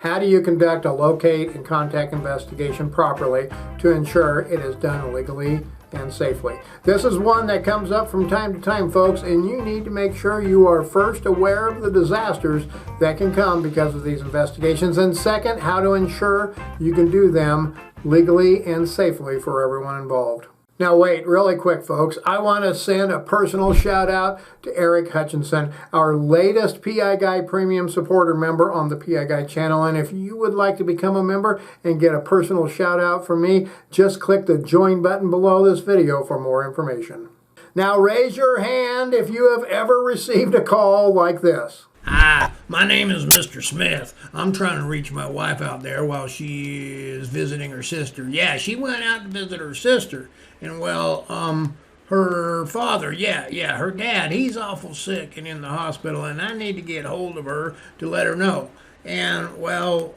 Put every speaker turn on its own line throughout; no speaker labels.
How do you conduct a locate and contact investigation properly to ensure it is done legally and safely? This is one that comes up from time to time, folks, and you need to make sure you are first aware of the disasters that can come because of these investigations, and second, how to ensure you can do them legally and safely for everyone involved. Now wait, really quick folks, I want to send a personal shout out to Eric Hutchinson, our latest PI Guy Premium Supporter member on the PI Guy channel, and if you would like to become a member and get a personal shout out from me, just click the join button below this video for more information. Now raise your hand if you have ever received a call like this.
Hi, my name is Mr. Smith. I'm trying to reach my wife out there while she is visiting her sister. Yeah, she went out to visit her sister. And well, her father, her dad, he's awful sick and in the hospital, and I need to get hold of her to let her know. And well,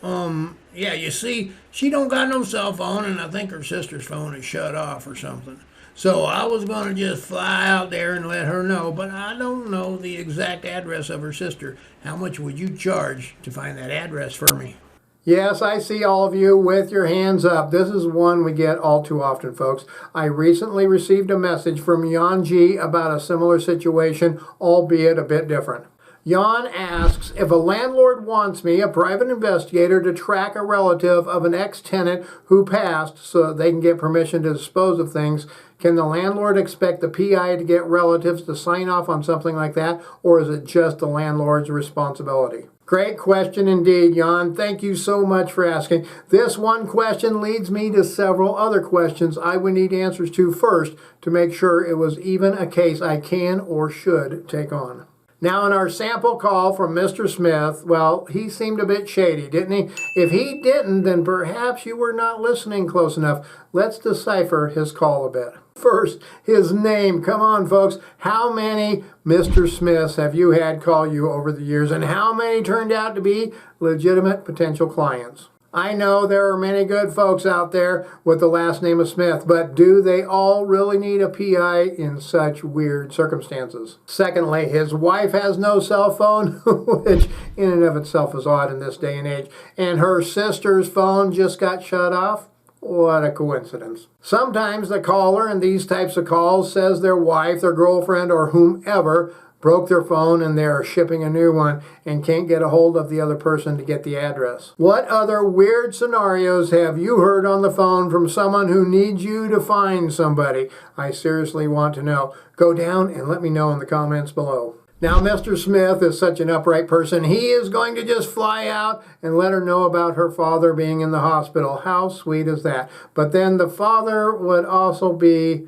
you see, she don't got no cell phone, and I think her sister's phone is shut off or something. So I was going to just fly out there and let her know, but I don't know the exact address of her sister. How much would you charge to find that address for me?
Yes, I see all of you with your hands up. This is one we get all too often, folks. I recently received a message from Jan G about a similar situation, albeit a bit different. Jan asks, if a landlord wants me, a private investigator, to track a relative of an ex-tenant who passed so that they can get permission to dispose of things, can the landlord expect the PI to get relatives to sign off on something like that, or is it just the landlord's responsibility? Great question indeed, Jan. Thank you so much for asking. This one question leads me to several other questions I would need answers to first to make sure it was even a case I can or should take on. Now, in our sample call from Mr. Smith, well, he seemed a bit shady, didn't he? If he didn't, then perhaps you were not listening close enough. Let's decipher his call a bit. First, his name. Come on, folks. How many Mr. Smiths have you had call you over the years, and how many turned out to be legitimate potential clients? I know there are many good folks out there with the last name of Smith, but do they all really need a PI in such weird circumstances? Secondly, his wife has no cell phone, which in and of itself is odd in this day and age, and her sister's phone just got shut off. What a coincidence. Sometimes the caller in these types of calls says their wife, their girlfriend, or whomever broke their phone and they're shipping a new one and can't get a hold of the other person to get the address. What other weird scenarios have you heard on the phone from someone who needs you to find somebody? I seriously want to know. Go down and let me know in the comments below. Now, Mr. Smith is such an upright person. He is going to just fly out and let her know about her father being in the hospital. How sweet is that? But then the father would also be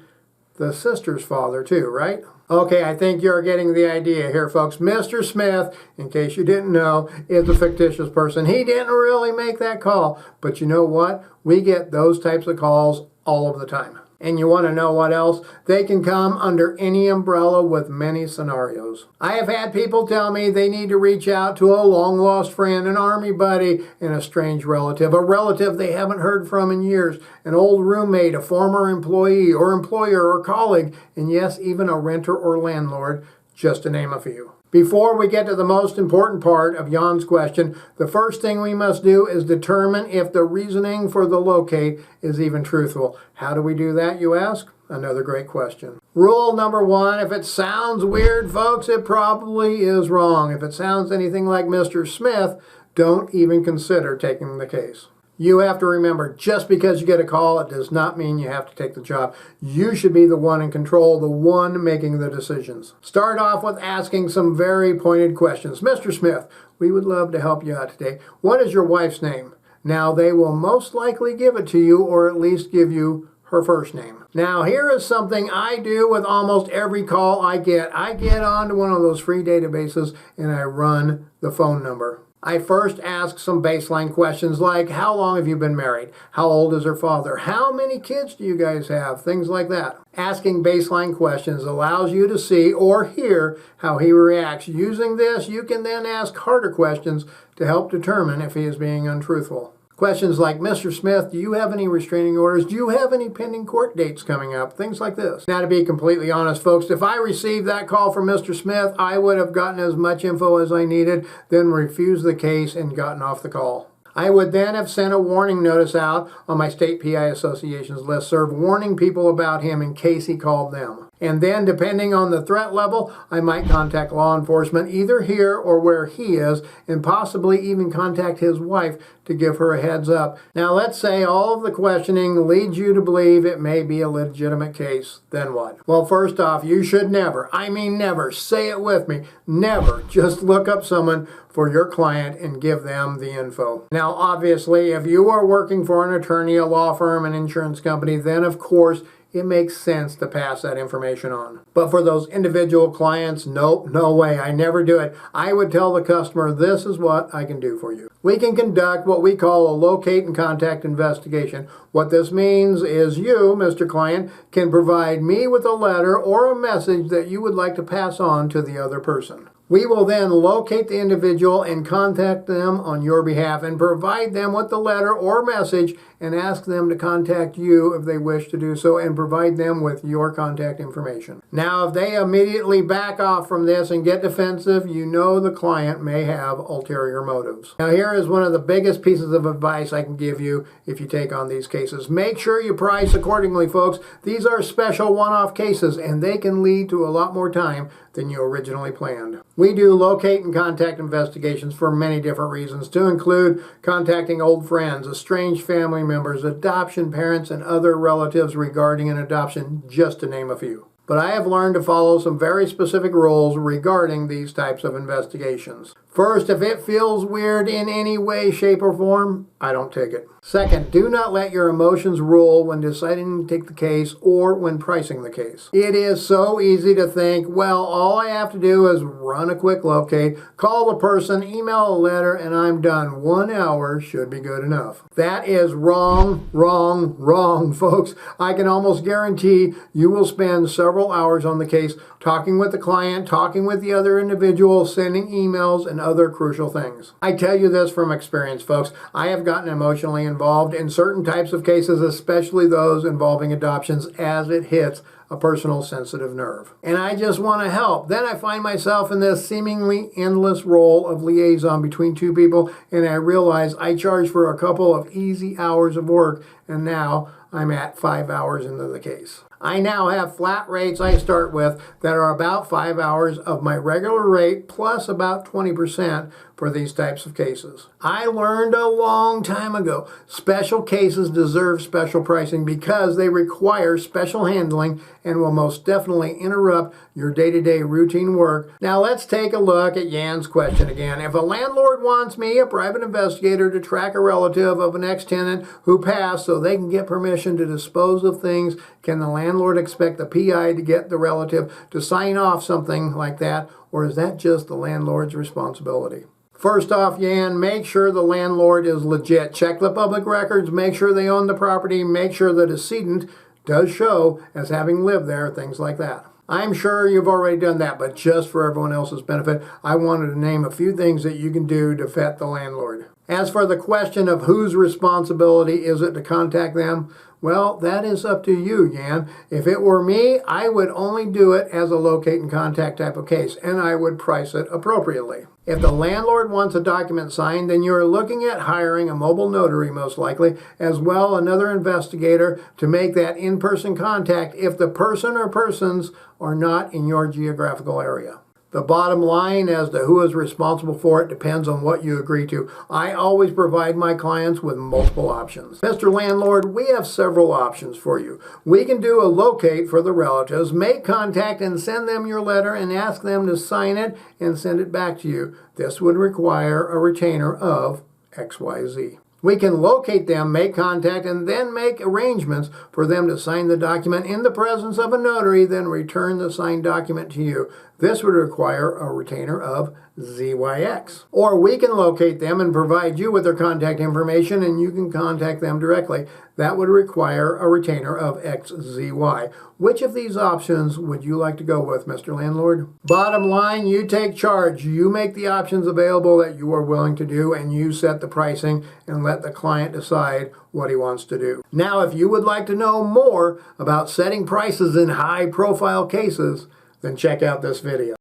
the sister's father too, right? Okay, I think you're getting the idea here, folks. Mr. Smith, in case you didn't know, is a fictitious person. He didn't really make that call. But you know what? We get those types of calls all of the time. And you want to know what else? They can come under any umbrella with many scenarios. I have had people tell me they need to reach out to a long-lost friend, an army buddy, and a strange relative, a relative they haven't heard from in years, an old roommate, a former employee or employer or colleague, and yes, even a renter or landlord, just to name a few. Before we get to the most important part of Jan's question, the first thing we must do is determine if the reasoning for the locate is even truthful. How do we do that, you ask? Another great question. Rule number one, if it sounds weird, folks, it probably is wrong. If it sounds anything like Mr. Smith, don't even consider taking the case. You have to remember, just because you get a call, it does not mean you have to take the job. You should be the one in control, the one making the decisions. Start off with asking some very pointed questions. Mr. Smith, we would love to help you out today. What is your wife's name? Now, they will most likely give it to you, or at least give you her first name. Now, here is something I do with almost every call I get. I get onto one of those free databases and I run the phone number. I first ask some baseline questions like, how long have you been married? How old is her father? How many kids do you guys have? Things like that. Asking baseline questions allows you to see or hear how he reacts. Using this, you can then ask harder questions to help determine if he is being untruthful. Questions like, Mr. Smith, do you have any restraining orders? Do you have any pending court dates coming up? Things like this. Now, to be completely honest, folks, if I received that call from Mr. Smith, I would have gotten as much info as I needed, then refused the case and gotten off the call. I would then have sent a warning notice out on my state PI Association's listserv, warning people about him in case he called them. And then, depending on the threat level, I might contact law enforcement either here or where he is, and possibly even contact his wife to give her a heads up. Now, let's say all of the questioning leads you to believe it may be a legitimate case. Then what? Well, first off, you should never, I mean never, say it with me, never just look up someone for your client and give them the info. Now, obviously, if you are working for an attorney, a law firm, an insurance company, then of course, it makes sense to pass that information on. But for those individual clients, nope, no way, I never do it. I would tell the customer, this is what I can do for you. We can conduct what we call a locate and contact investigation. What this means is you, Mr. Client, can provide me with a letter or a message that you would like to pass on to the other person. We will then locate the individual and contact them on your behalf and provide them with the letter or message and ask them to contact you if they wish to do so and provide them with your contact information. Now, if they immediately back off from this and get defensive, you know the client may have ulterior motives. Now, here is one of the biggest pieces of advice I can give you if you take on these cases. Make sure you price accordingly, folks. These are special one-off cases and they can lead to a lot more time than you originally planned. We do locate and contact investigations for many different reasons, to include contacting old friends, estranged family members, adoption parents, and other relatives regarding an adoption, just to name a few. But I have learned to follow some very specific rules regarding these types of investigations. First, if it feels weird in any way, shape, or form, I don't take it. Second, do not let your emotions rule when deciding to take the case or when pricing the case. It is so easy to think, well, all I have to do is run a quick locate, call the person, email a letter, and I'm done. 1 hour should be good enough. That is wrong, wrong, wrong, folks. I can almost guarantee you will spend several hours on the case talking with the client, talking with the other individual, sending emails, and other crucial things. I tell you this from experience, folks. I have gotten emotionally involved in certain types of cases, especially those involving adoptions, as it hits a personal sensitive nerve. And I just want to help. Then I find myself in this seemingly endless role of liaison between two people, and I realize I charge for a couple of easy hours of work, and now I'm at 5 hours into the case. I now have flat rates I start with that are about 5 hours of my regular rate plus about 20% for these types of cases. I learned a long time ago, special cases deserve special pricing because they require special handling and will most definitely interrupt your day-to-day routine work. Now let's take a look at Jan's question again. If a landlord wants me, a private investigator, to track a relative of an ex-tenant who passed so they can get permission to dispose of things, can the landlord expect the PI to get the relative to sign off something like that, or is that just the landlord's responsibility? First off, Jan, make sure the landlord is legit. Check the public records, make sure they own the property, make sure the decedent does show as having lived there, things like that. I'm sure you've already done that, but just for everyone else's benefit, I wanted to name a few things that you can do to vet the landlord. As for the question of whose responsibility is it to contact them, well, that is up to you, Jan. If it were me, I would only do it as a locate and contact type of case, and I would price it appropriately. If the landlord wants a document signed, then you're looking at hiring a mobile notary, most likely, as well another investigator to make that in-person contact if the person or persons are not in your geographical area. The bottom line as to who is responsible for it depends on what you agree to. I always provide my clients with multiple options. Mr. Landlord, we have several options for you. We can do a locate for the relatives, make contact and send them your letter and ask them to sign it and send it back to you. This would require a retainer of XYZ. We can locate them, make contact, and then make arrangements for them to sign the document in the presence of a notary, then return the signed document to you. This would require a retainer of ZYX. Or we can locate them and provide you with their contact information and you can contact them directly. That would require a retainer of XZY. Which of these options would you like to go with, Mr. Landlord? Bottom line, you take charge. You make the options available that you are willing to do and you set the pricing and let the client decide what he wants to do. Now, if you would like to know more about setting prices in high-profile cases, then check out this video.